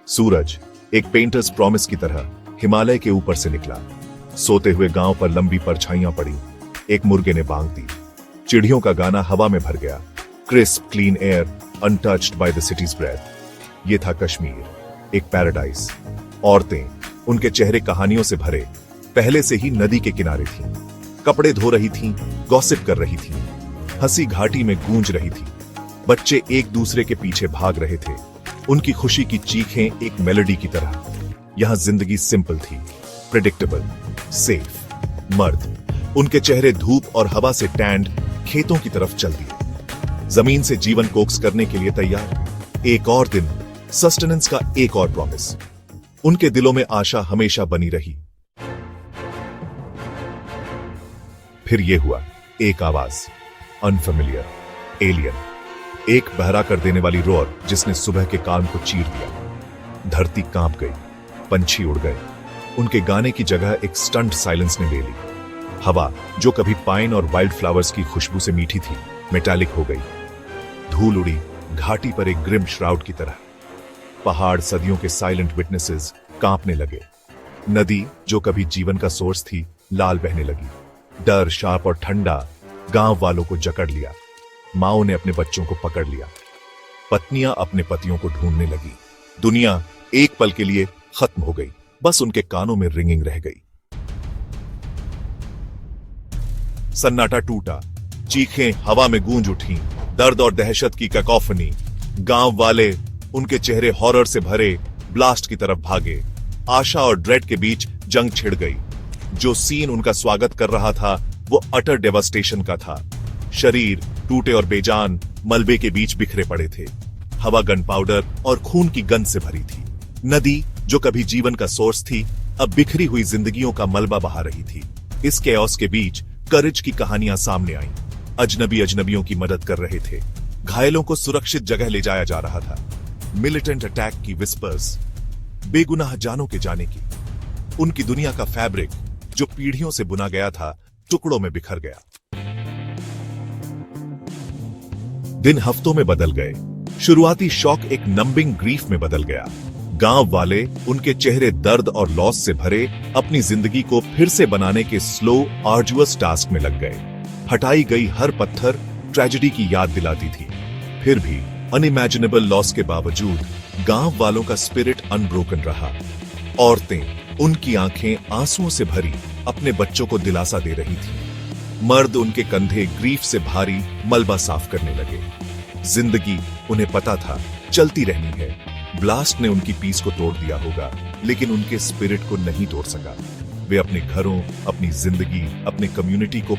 सूरज एक painters promise की तरह हिमालय के ऊपर से निकला। सोते हुए गांव पर लंबी परछाइयां पड़ी। एक मुर्गे ने बांग दी। चिड़ियों का गाना हवा में भर गया। Crisp clean air untouched by the cities breath. ये था कश्मीर, एक पैराडाइज। औरतें, उनके चेहरे कहानियों से भरे, पहले से ही नदी के किनारे थीं। कपड़े धो रही थीं, गॉसिप कर रही थीं। हंसी घाटी में गूंज रही थी। बच्चे एक दूसरे के पीछे भाग रहे थे। उनकी खुशी की चीखें एक मेलोडी की तरह। यहां जिंदगी सिंपल थी, प्रेडिक्टेबल, सेफ। मर्द, उनके चेहरे धूप और हवा से टैंड, खेतों की तरफ चल दिए, जमीन से जीवन कोक्स करने के लिए तैयार। एक और दिन, सस्टेनेंस का एक और प्रॉमिस। उनके दिलों में आशा हमेशा बनी रही। फिर यह हुआ, एक आवाज, अनफेमिलियर, एलियन, एक बहरा कर देने वाली रोर जिसने सुबह के काम को चीर दिया। धरती कांप गई, पंछी उड़ गए। उनके गाने की जगह एक स्टंट साइलेंस ने ले ली। हवा, जो कभी पाइन और वाइल्ड फ्लावर्स की खुशबू से मीठी थी, मेटालिक हो गई। धूल उड़ी घाटी पर एक ग्रिम श्राउड की तरह। पहाड़ सदियों के साइलेंट विटनेसेस कांपने लगे। नदी, जो कभी जीवन का सोर्स थी, लाल बहने लगी। डर, शाप और ठंडा गांव वालों को जकड़ लिया। माओ ने अपने बच्चों को पकड़ लिया। पत्नियां अपने पतियों को ढूंढने लगी। दुनिया एक पल के लिए खत्म हो गई, बस उनके कानों में रिंगिंग रह गई। सन्नाटा टूटा, चीखें हवा में गूंज उठी, दर्द और दहशत की कैकोफनी। गांव वाले, उनके चेहरे हॉरर से भरे, ब्लास्ट की तरफ भागे। आशा और ड्रेड के बीच जंग छिड़ गई। जो सीन उनका स्वागत कर रहा था, वो अटर डेवास्टेशन का था। शरीर टूटे और बेजान मलबे के बीच बिखरे पड़े थे। हवा गन पाउडर और खून की गंध से भरी थी। नदी, जो कभी जीवन का सोर्स थी, अब बिखरी हुई जिंदगियों का मलबा बहा रही थी। इस कैओस के बीच करेज की कहानियां सामने आईं। अजनबी अजनबियों की मदद कर रहे थे। घायलों को सुरक्षित जगह ले जाया जा रहा था। मिलिटेंट अटैक की विस्पर्स, बेगुनाह जानों के जाने की। उनकी दुनिया का फैब्रिक, जो पीढ़ियों से बुना गया था, टुकड़ों में बिखर गया। दिन हफ्तों में बदल गए। शुरुआती शॉक एक नंबिंग ग्रीफ में बदल गया। गांव वाले, उनके चेहरे दर्द और लॉस से भरे, अपनी जिंदगी को फिर से बनाने के स्लो आर्जुअस टास्क में लग गए। हटाई गई हर पत्थर ट्रेजेडी की याद दिलाती थी। फिर भी अनइमेजिनेबल लॉस के बावजूद गांव वालों का स्पिरिट अनब्रोकन रहा। औरतें, उनकी आंखें आंसुओं से भरी, अपने बच्चों को दिलासा दे रही थी। मर्द, उनके कंधे ग्रीफ से भारी मलबा साफ करने लगे। जिंदगी, उन्हें पता था, चलती रहनी है। ब्लास्ट ने उनकी पीस को तोड़ दिया होगा, लेकिन उनके स्पिरिट को नहीं तोड़ सका। वे अपने घरों, अपनी जिंदगी, अपने कम्युनिटी को